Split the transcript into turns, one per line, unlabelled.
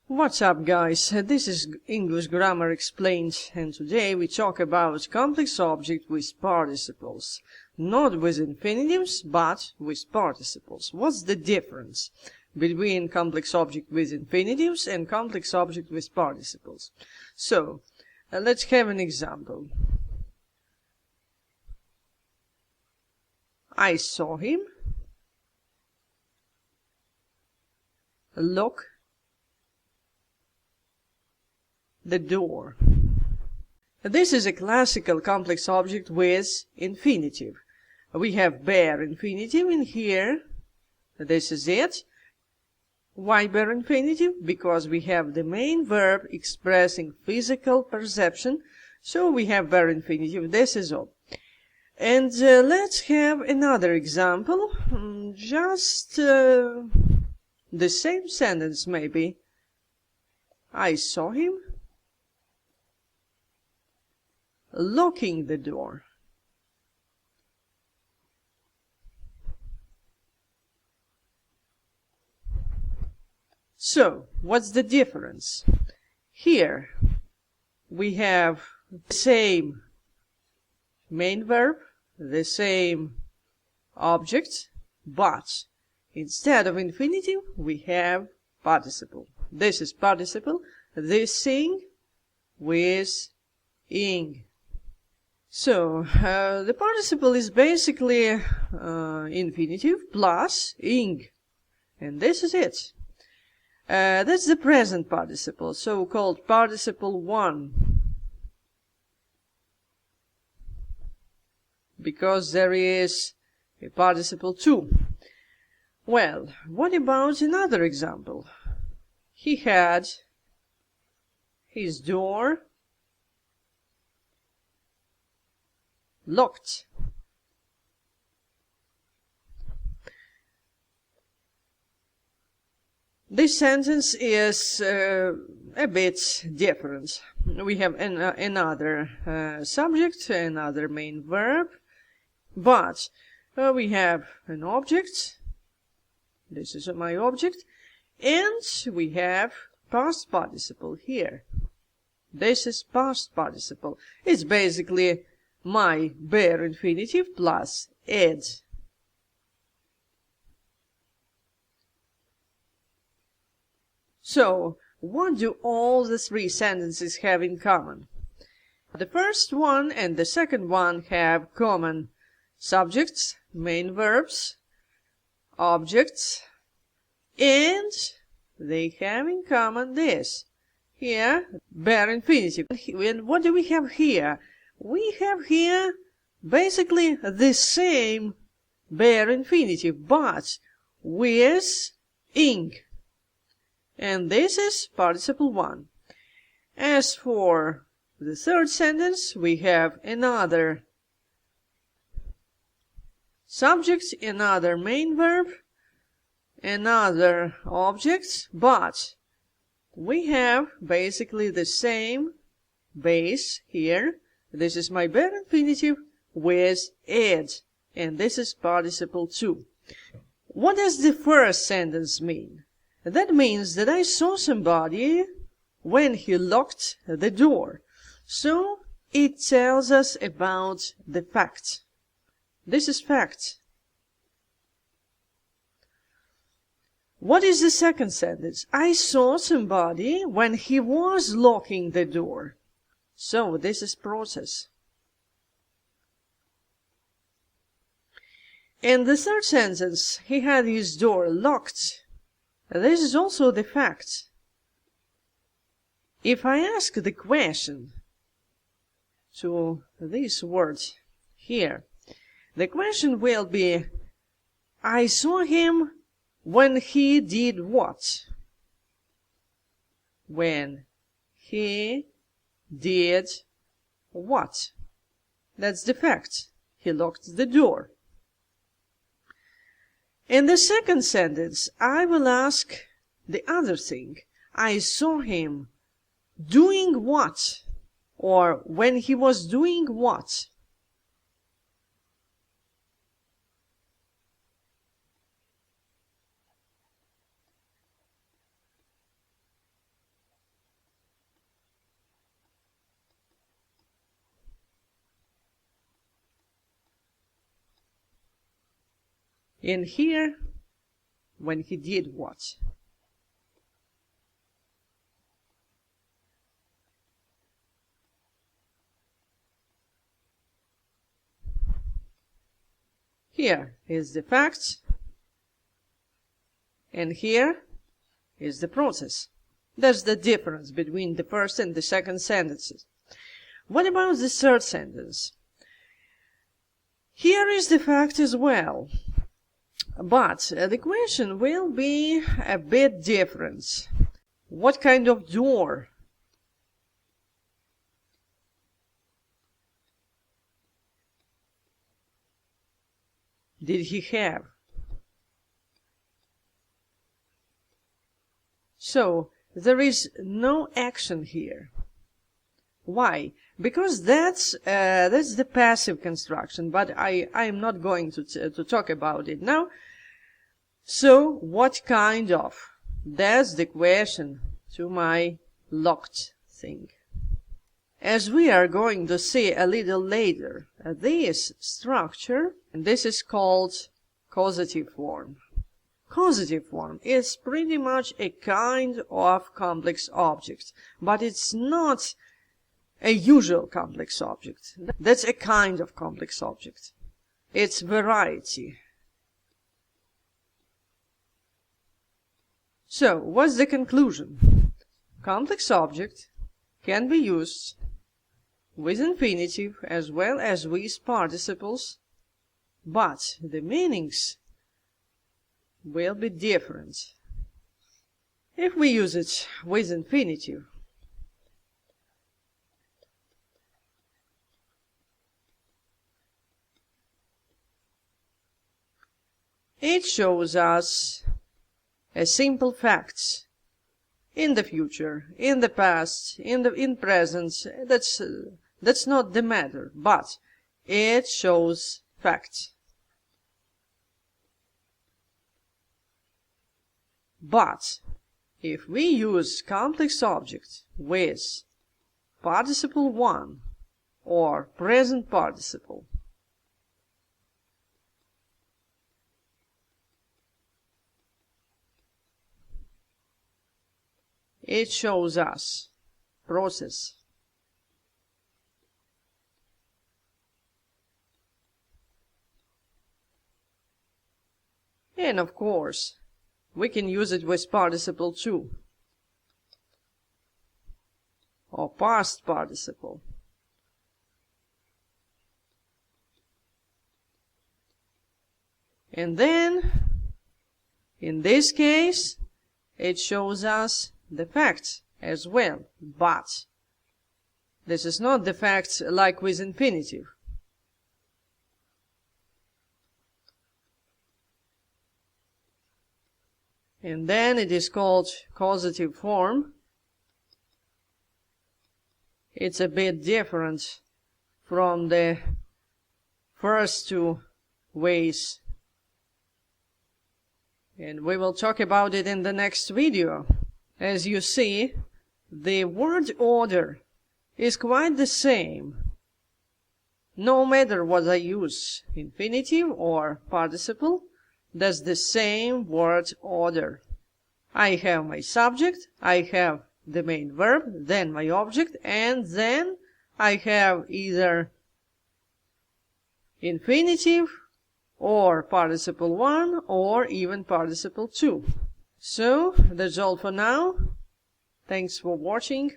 What's up, guys? This is English Grammar Explained, and today we talk about complex object with participles. Not with infinitives, but with participles. What's the difference between complex object with infinitives and complex object with participles? So, let's have an example. I saw him lock the door. This is a classical complex object with infinitive. We have bare infinitive in here. This is it. Why bare infinitive? Because we have the main verb expressing physical perception. So we have bare infinitive. This is all. And let's have another example. Just the same sentence maybe. I saw him locking the door. So, what's the difference? Here we have the same main verb, the same object, but instead of infinitive we have participle. This is participle, this thing with ing. So, the participle is basically infinitive plus ing, and this is it. That's the present participle, so-called participle 1, because there is a participle 2. Well, what about another example? He had his door locked. This sentence is a bit different. We have another subject, another main verb, but we have an object. This is my object, and we have past participle here. This is past participle. It's basically my bare infinitive plus ed. So, what do all the three sentences have in common? The first one and the second one have common subjects, main verbs, objects, and they have in common this. Here, bare infinitive. And what do we have here? We have here basically the same bare infinitive, but with ing. And this is participle 1. As for the third sentence, we have another subject, another main verb, another object, but we have basically the same base here. This is my bare infinitive with ed, and this is participle 2. What does the first sentence mean? That means that I saw somebody when he locked the door. So, it tells us about the fact. This is fact. What is the second sentence? I saw somebody when he was locking the door. So, this is process. In the third sentence, he had his door locked. This is also the fact. If I ask the question to this word here, the question will be, I saw him when he did what? When he did what? That's the fact. He locked the door. In the second sentence, I will ask the other thing. I saw him doing what? Or when he was doing what? in here when he did what. Here is the fact, and here is the process. That's the difference between the first and the second sentences. What about the third sentence? Here is the fact as well, but the question will be a bit different. What kind of door did he have? So, there is no action here. Why? Because that's the passive construction, but I'm not going to talk about it now. So, what kind of? That's the question to my locked thing. As we are going to see a little later, this structure, and this is called causative form. Causative form is pretty much a kind of complex object, but it's not a usual complex object. That's a kind of complex object. It's variety. So, what's the conclusion? Complex object can be used with infinitive as well as with participles, but the meanings will be different. If we use it with infinitive, it shows us a simple facts in the future, in the past, in present. That's not the matter, but it shows facts. But if we use complex object with participle 1 or present participle, it shows us process. And of course, we can use it with participle 2 or past participle. And then, in this case, it shows us the facts as well, but this is not the facts like with infinitive. And then it is called causative form. It's a bit different from the first two ways, and we will talk about it in the next video. As you see, the word order is quite the same, no matter what I use, infinitive or participle. That's the same word order. I have my subject, I have the main verb, then my object, and then I have either infinitive or participle 1 or even participle 2. So, that's all for now. Thanks for watching.